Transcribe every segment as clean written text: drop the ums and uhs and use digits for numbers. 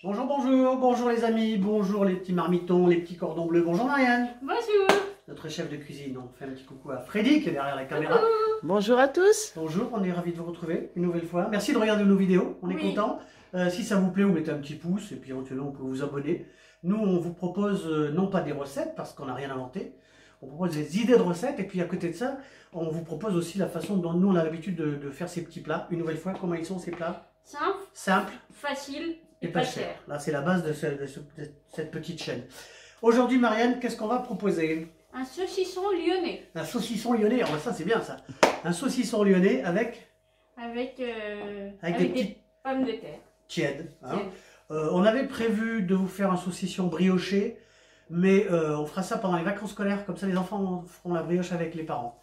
Bonjour, bonjour, bonjour les amis, bonjour les petits marmitons, les petits cordons bleus, bonjour Marianne. Bonjour. Notre chef de cuisine, on fait un petit coucou à Freddy qui est derrière la caméra. Bonjour à tous. Bonjour, on est ravis de vous retrouver une nouvelle fois. Merci de regarder nos vidéos, on est content. Si ça vous plaît, vous mettez un petit pouce et puis éventuellement vous pouvez vous abonner. Nous, on vous propose non pas des recettes parce qu'on n'a rien inventé, on propose des idées de recettes et puis à côté de ça, on vous propose aussi la façon dont nous on a l'habitude de faire ces petits plats. Une nouvelle fois, comment ils sont ces plats? Simple, facile et pas cher. Là, c'est la base de cette petite chaîne. Aujourd'hui, Marianne, qu'est-ce qu'on va proposer? Un saucisson lyonnais. Un saucisson lyonnais, oh, ça c'est bien ça. Un saucisson lyonnais avec des petites pommes de terre. tièdes. Hein. On avait prévu de vous faire un saucisson brioché, mais on fera ça pendant les vacances scolaires, comme ça les enfants feront la brioche avec les parents.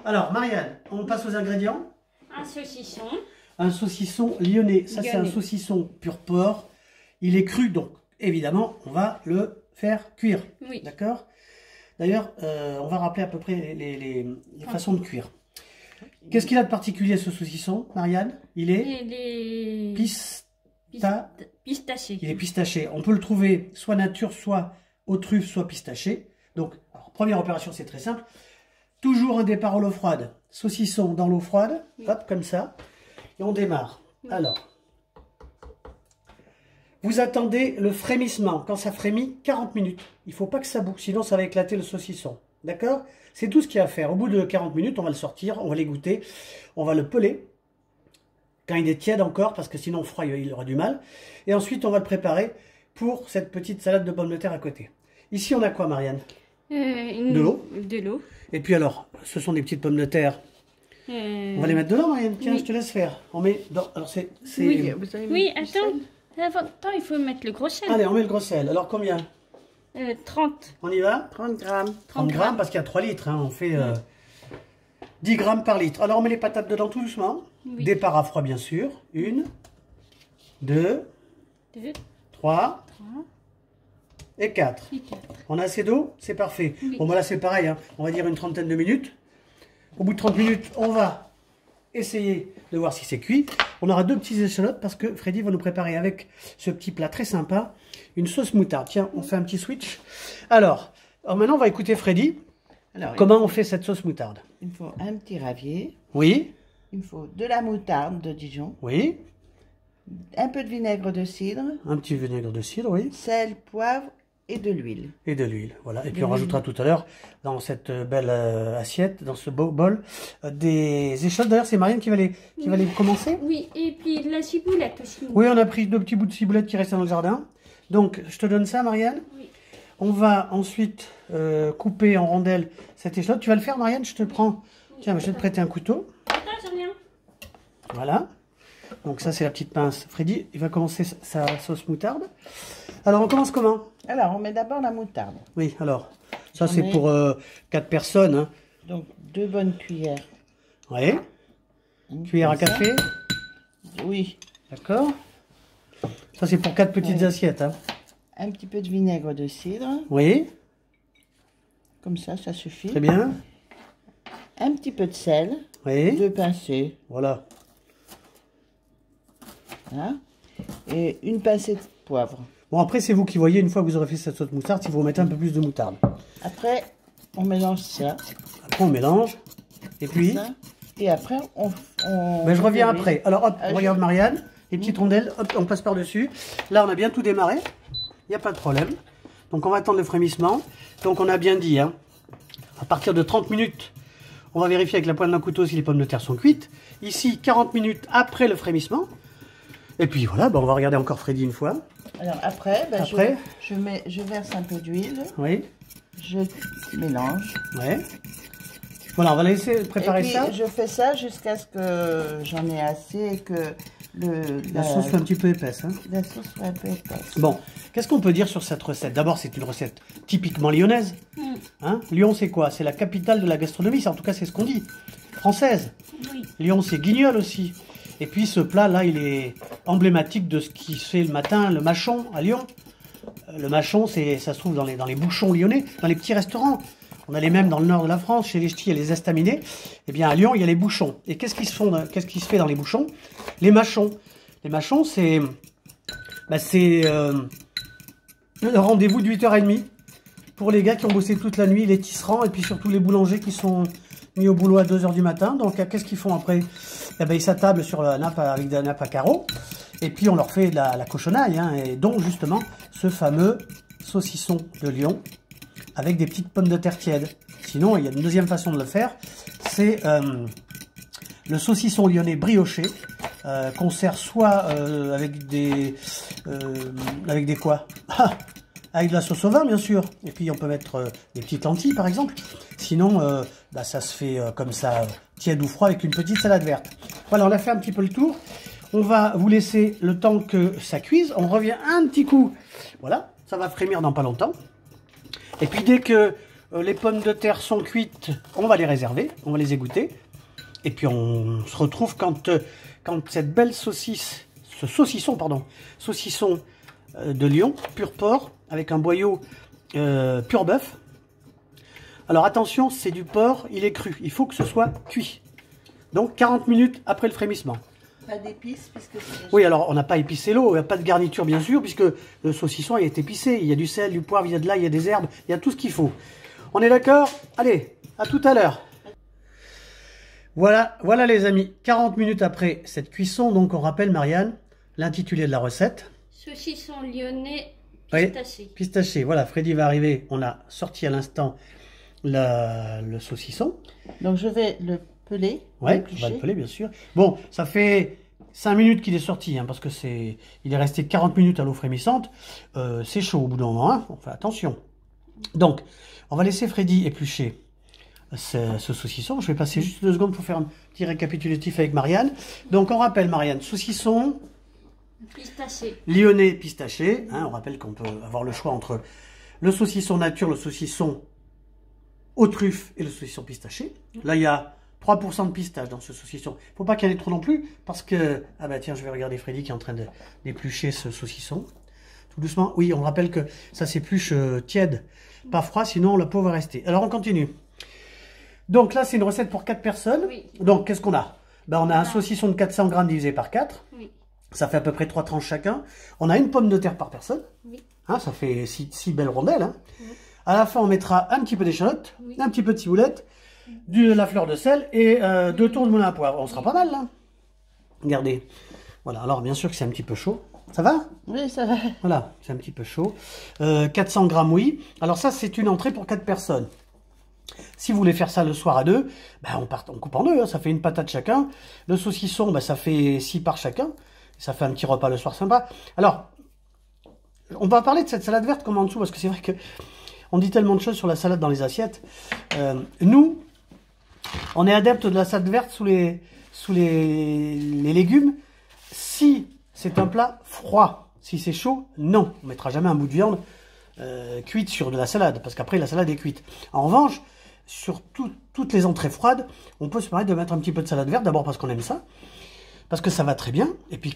Alors, Marianne, on passe aux ingrédients. Un saucisson. Un saucisson lyonnais. Ça, c'est un saucisson pur porc. Il est cru, donc évidemment, on va le faire cuire. Oui. D'accord? D'ailleurs, on va rappeler à peu près les façons de cuire. Qu'est-ce qu'il a de particulier ce saucisson, Marianne? Il est pistaché. Il est pistaché. On peut le trouver soit nature, soit aux truffes, soit pistaché. Donc, alors, première opération, c'est très simple. Toujours un départ à l'eau froide. Saucisson dans l'eau froide, hop, comme ça. Et on démarre. Alors, vous attendez le frémissement. Quand ça frémit, 40 minutes. Il ne faut pas que ça boucle, sinon ça va éclater le saucisson. D'accord? C'est tout ce qu'il y a à faire. Au bout de 40 minutes, on va le sortir, on va l'égoutter, on va le peler. Quand il est tiède encore, parce que sinon froid, il aura du mal. Et ensuite, on va le préparer pour cette petite salade de pommes de terre à côté. Ici, on a quoi, Marianne? De l'eau. De l'eau. Et puis alors, ce sont des petites pommes de terre. On va les mettre dedans, Marianne. Tiens, je te laisse faire. On met dans... Alors, c'est... Oui, attends, il faut mettre le gros sel. Allez, on met le gros sel. Alors, combien? 30. On y va? 30 grammes. 30 grammes, parce qu'il y a 3 litres. Hein. On fait 10 grammes par litre. Alors, on met les patates dedans tout doucement. Oui. Départ à froid, bien sûr. 1, 2, 3 et 4. On a assez d'eau? C'est parfait. Oui. Bon, ben là, c'est pareil. Hein. On va dire une trentaine de minutes. Au bout de 30 minutes, on va essayer de voir si c'est cuit. On aura 2 petites échalotes parce que Freddy va nous préparer avec ce petit plat très sympa une sauce moutarde. Tiens, on fait un petit switch. Alors maintenant, on va écouter Freddy. Alors, Comment on fait cette sauce moutarde? il me faut un petit ravier. Oui, Il me faut de la moutarde de Dijon. oui. Un peu de vinaigre de cidre. Un petit vinaigre de cidre, oui. Sel, poivre et de l'huile. Et de l'huile, voilà. Et puis on rajoutera tout à l'heure dans cette belle assiette, dans ce beau bol, des échalotes. D'ailleurs, c'est Marianne qui va les commencer. Oui, et puis la ciboulette aussi. Oui, on a pris 2 petits bouts de ciboulette qui restaient dans le jardin. Donc, je te donne ça, Marianne. Oui. On va ensuite couper en rondelles cette échalote. Tu vas le faire, Marianne? Je te prends. Tiens, je vais te prêter un couteau. Attends, j'en ai un. Voilà. Donc ça, c'est la petite pince. Freddy, il va commencer sa sauce moutarde. Alors, on commence comment? Alors, on met d'abord la moutarde. Oui, alors, ça c'est pour 4 personnes. Hein. Donc, 2 bonnes cuillères. Oui. Cuillère à café. Oui. D'accord. Ça c'est pour 4 petites assiettes. Hein. Un petit peu de vinaigre de cidre. Oui. Comme ça suffit. Très bien. Un petit peu de sel. Oui. 2 pincées. Voilà. Voilà. Et une pincée de poivre. Bon, après, c'est vous qui voyez, une fois que vous aurez fait cette sauce moutarde, si vous remettez un peu plus de moutarde. Après, on mélange ça. Après, on mélange. Et puis... Ça. Et après, on Ben, je reviens après. Alors, hop, on regarde Marianne. Les petites rondelles, hop, on passe par-dessus. Là, on a bien tout démarré. Il n'y a pas de problème. Donc, on va attendre le frémissement. Donc, on a bien dit, hein, à partir de 30 minutes, on va vérifier avec la pointe d'un couteau si les pommes de terre sont cuites. Ici, 40 minutes après le frémissement. Et puis, voilà, ben, on va regarder encore Freddy une fois. Alors après, ben, Après je verse un peu d'huile, Oui. je mélange. Ouais. Voilà, on va laisser préparer Et puis, ça. je fais ça jusqu'à ce que j'en ai assez et que La sauce soit un petit peu épaisse. Hein. la sauce soit un peu épaisse. Bon, qu'est-ce qu'on peut dire sur cette recette? D'abord, c'est une recette typiquement lyonnaise. Hein, Lyon, c'est quoi? C'est la capitale de la gastronomie. En tout cas, c'est ce qu'on dit. Française. Oui. Lyon, c'est guignol aussi. Et puis, ce plat-là, il est emblématique de ce qui se fait le matin, le machon à Lyon. Le machon, ça se trouve dans les bouchons lyonnais, dans les petits restaurants. On a les mêmes dans le nord de la France, chez les ch'tis et les estaminets. Eh bien, à Lyon, il y a les bouchons. Et qu'est-ce qui se fait dans les bouchons? Les machons. Les machons, c'est bah, c'est le rendez-vous de 8h30 pour les gars qui ont bossé toute la nuit, les tisserands et puis surtout les boulangers qui sont mis au boulot à 2h du matin. Donc qu'est-ce qu'ils font après? Eh ben, ils s'attablent sur la nappe avec des nappes à carreaux et puis on leur fait la cochonaille, hein, et dont justement ce fameux saucisson de Lyon avec des petites pommes de terre tièdes. Sinon, il y a une deuxième façon de le faire, c'est le saucisson lyonnais brioché, qu'on sert soit avec des quoi avec de la sauce au vin, bien sûr. Et puis, on peut mettre des petites lentilles, par exemple. Sinon, bah, ça se fait comme ça, tiède ou froid, avec une petite salade verte. Voilà, on a fait un petit peu le tour. On va vous laisser le temps que ça cuise. On revient un petit coup. Voilà, ça va frémir dans pas longtemps. Et puis, dès que les pommes de terre sont cuites, on va les réserver. On va les égoutter. Et puis, on se retrouve quand cette belle saucisse, ce saucisson, pardon, saucisson de Lyon, pur porc, avec un boyau pur bœuf. Alors attention, c'est du porc, il est cru. Il faut que ce soit cuit. Donc 40 minutes après le frémissement. Pas d'épices puisque c'est... Oui, alors on n'a pas épicé l'eau, il n'y a pas de garniture bien sûr, puisque le saucisson il est épicé. Il y a du sel, du poivre, il y a de l'ail, il y a des herbes, il y a tout ce qu'il faut. On est d'accord? Allez, à tout à l'heure. Voilà les amis, 40 minutes après cette cuisson, donc on rappelle Marianne, l'intitulé de la recette. Saucisson lyonnais pistaché. Oui, pistaché, voilà, Freddy va arriver, on a sorti à l'instant le saucisson. Donc je vais le peler. Oui, on va le peler bien sûr. Bon, ça fait 5 minutes qu'il est sorti, hein, parce que il est resté 40 minutes à l'eau frémissante. C'est chaud au bout d'un moment, hein, on fait attention. Donc, on va laisser Freddy éplucher ce saucisson. Je vais passer juste 2 secondes pour faire un petit récapitulatif avec Marianne. Donc, on rappelle Marianne, saucisson pistaché. Lyonnais pistaché. Hein, on rappelle qu'on peut avoir le choix entre le saucisson nature, le saucisson aux truffes et le saucisson pistaché. Là, il y a 3% de pistache dans ce saucisson. Il ne faut pas qu'il y en ait trop non plus, parce que... Ah bah tiens, je vais regarder Freddy qui est en train d'éplucher ce saucisson. Tout doucement. Oui, on rappelle que ça s'épluche tiède, pas froid, sinon la peau va rester. Alors, on continue. Donc là, c'est une recette pour 4 personnes. Oui. Donc, qu'est-ce qu'on a? Ben, on a un saucisson de 400 grammes divisé par 4. Oui. Ça fait à peu près 3 tranches chacun. On a une pomme de terre par personne. Oui. Hein, ça fait 6 belles rondelles. Hein. Oui. À la fin, on mettra un petit peu d'échalote, oui, un petit peu de ciboulette, de la fleur de sel et 2 tours de moulin à poivre. On sera pas mal là. Regardez. Voilà, alors bien sûr que c'est un petit peu chaud. Ça va? Oui, ça va. Voilà, c'est un petit peu chaud. 400 grammes, oui. Alors ça, c'est une entrée pour 4 personnes. Si vous voulez faire ça le soir à 2, ben on coupe en 2, hein, ça fait une patate chacun. Le saucisson, ben ça fait 6 par chacun. Ça fait un petit repas le soir sympa. Alors, on va parler de cette salade verte comme en dessous, parce que c'est vrai que on dit tellement de choses sur la salade dans les assiettes. Nous, on est adeptes de la salade verte sous les légumes. Si c'est un plat froid, si c'est chaud, non. On ne mettra jamais un bout de viande cuite sur de la salade, parce qu'après la salade est cuite. En revanche, sur toutes les entrées froides, on peut se permettre de mettre un petit peu de salade verte, d'abord parce qu'on aime ça, parce que ça va très bien, et puis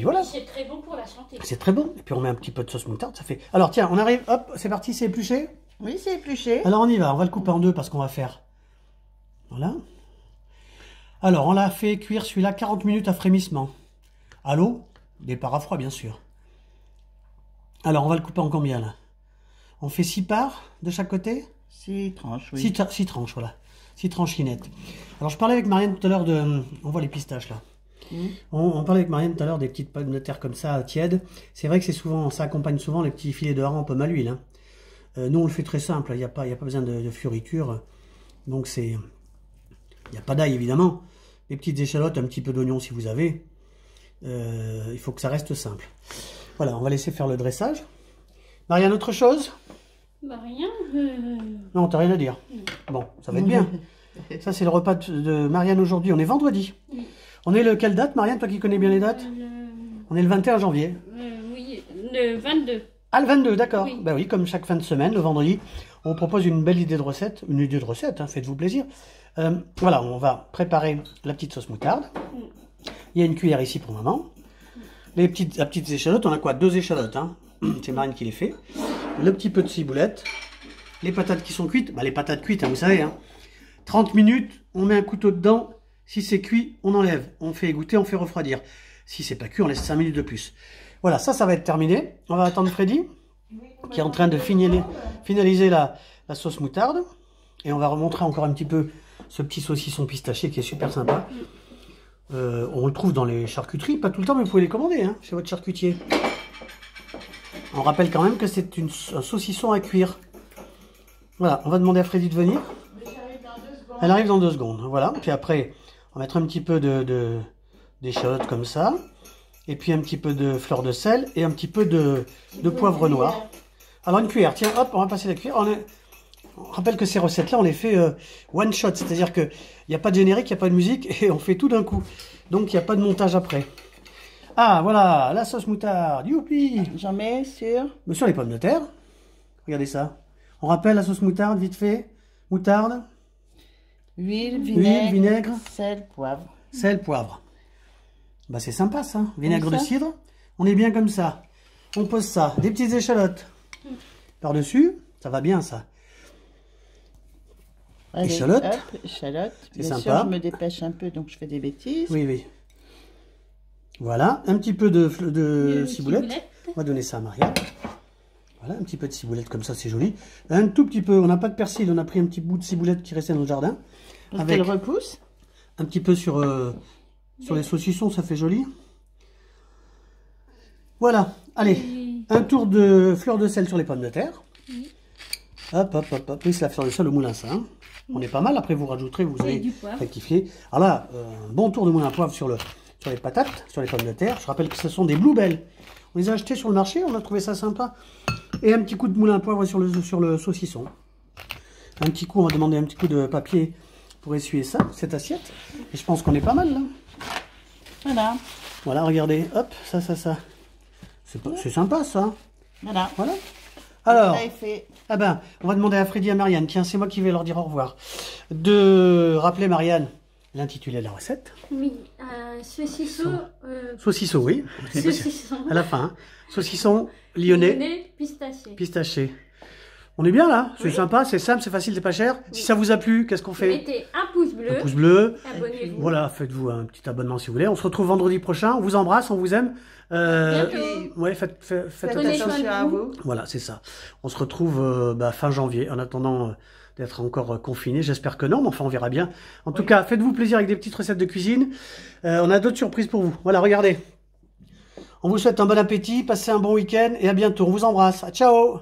voilà. C'est très bon pour la santé. C'est très bon, et puis on met un petit peu de sauce moutarde, ça fait... Alors tiens, on arrive, hop, c'est parti, c'est épluché? Oui, c'est épluché. Alors on y va, on va le couper en 2 parce qu'on va faire... Voilà. Alors, on l'a fait cuire celui-là 40 minutes à frémissement. À l'eau, départ à froid bien sûr. Alors, on va le couper en combien là? On fait 6 parts de chaque côté? 6 tranches, oui. 6 tranches, voilà. 6 tranchinettes. Alors, je parlais avec Marianne tout à l'heure de... On voit les pistaches là. On parlait avec Marianne tout à l'heure des petites pommes de terre comme ça, tièdes. C'est vrai que c'est souvent, ça accompagne souvent les petits filets de hareng en pomme à l'huile. Hein. Nous, on le fait très simple, il n'y a pas besoin de fioriture. Donc, c'est... Il n'y a pas d'ail, évidemment. Des petites échalotes, un petit peu d'oignon si vous avez. Il faut que ça reste simple. Voilà, on va laisser faire le dressage. Marianne, autre chose? Bah rien. Non, t'as rien à dire. Bon, ça va être bien. Ça, c'est le repas de Marianne aujourd'hui. On est vendredi. Oui. On est le quelle date, Marianne, toi qui connais bien les dates? On est le 21 janvier. Oui, le 22. Ah, le 22, d'accord. Oui. Ben oui, comme chaque fin de semaine, le vendredi, on propose une belle idée de recette. Une idée de recette, hein, faites-vous plaisir. Voilà, on va préparer la petite sauce moutarde. Il y a une cuillère ici pour maman. La petite échalote, on a quoi? 2 échalotes, hein. C'est Marianne qui les fait. Le petit peu de ciboulette. Les patates qui sont cuites. Bah, les patates cuites, hein, vous savez. Hein. 30 minutes, on met un couteau dedans. Si c'est cuit, on enlève. On fait égoutter, on fait refroidir. Si c'est pas cuit, on laisse 5 minutes de plus. Voilà, ça va être terminé. On va attendre Freddy, qui est en train de finaliser la sauce moutarde. Et on va remontrer encore un petit peu ce petit saucisson pistaché qui est super sympa. On le trouve dans les charcuteries, pas tout le temps, mais vous pouvez les commander hein, chez votre charcutier. On rappelle quand même que c'est un saucisson à cuire. Voilà, on va demander à Freddy de venir. Elle arrive dans 2 secondes. Voilà, puis après, on va mettre un petit peu d'échalote comme ça. Et puis un petit peu de fleur de sel et un petit peu de poivre noir. Alors une cuillère, tiens, hop, on va passer la cuillère. On rappelle que ces recettes-là, on les fait one shot, c'est-à-dire qu'il n'y a pas de générique, il n'y a pas de musique, et on fait tout d'un coup. Donc il n'y a pas de montage après. Ah, voilà, la sauce moutarde, youpi! J'en mets sur... Sur les pommes de terre. Regardez ça. On rappelle la sauce moutarde, vite fait. Moutarde. Huile, vinaigre. Sel, poivre. Sel, poivre. Bah c'est sympa ça. Vinaigre Comme de ça. cidre. On est bien comme ça. On pose ça. Des petites échalotes. Par-dessus. Ça va bien ça. Allez, Échalote. hop, échalote. C'est Bien sympa. sûr, je me dépêche un peu, donc je fais des bêtises. Oui, oui. Voilà. Un petit peu de ciboulette. On va donner ça à Marianne. Voilà, un petit peu de ciboulette comme ça, c'est joli. Un tout petit peu. On n'a pas de persil. On a pris un petit bout de ciboulette qui restait dans le jardin. Parce Avec qu'elle repousse. un petit peu sur les saucissons, ça fait joli. Voilà. Allez. Un tour de fleur de sel sur les pommes de terre. Hop, hop, hop, hop. Oui, c'est la fleur de sel au moulin, ça. Hein. On est pas mal. Après, vous rajouterez, vous allez rectifier. Alors là, un bon tour de moulin à poivre sur les patates, sur les pommes de terre. Je rappelle que ce sont des Bluebell. On les a achetés sur le marché, on a trouvé ça sympa. Et un petit coup de moulin à poivre sur le saucisson. Un petit coup, on va demander un petit coup de papier pour essuyer ça, cette assiette. Et je pense qu'on est pas mal là. Voilà. Voilà, regardez, hop, ça. C'est sympa ça. Voilà. Voilà. Alors, Ça est fait. ah ben, on va demander à Freddy et à Marianne, tiens, c'est moi qui vais leur dire au revoir, de rappeler Marianne l'intitulé de la recette. Oui, saucisson. Saucisson, oui. Saucisson. À la fin. Hein. Saucisson lyonnais pistaché. On est bien là, c'est sympa, c'est simple, c'est facile, c'est pas cher. Si ça vous a plu, qu'est-ce qu'on fait? Mettez un pouce bleu. Un pouce bleu. Abonnez-vous. Voilà, faites-vous un petit abonnement si vous voulez. On se retrouve vendredi prochain. On vous embrasse, on vous aime. Bientôt. Ouais, faites Prenez soin Attention de à vous. vous. Voilà, c'est ça. On se retrouve fin janvier, en attendant d'être encore confiné. J'espère que non, mais enfin on verra bien. En tout cas, faites-vous plaisir avec des petites recettes de cuisine. On a d'autres surprises pour vous. Voilà, regardez. On vous souhaite un bon appétit, passez un bon week-end et à bientôt. On vous embrasse. Ciao!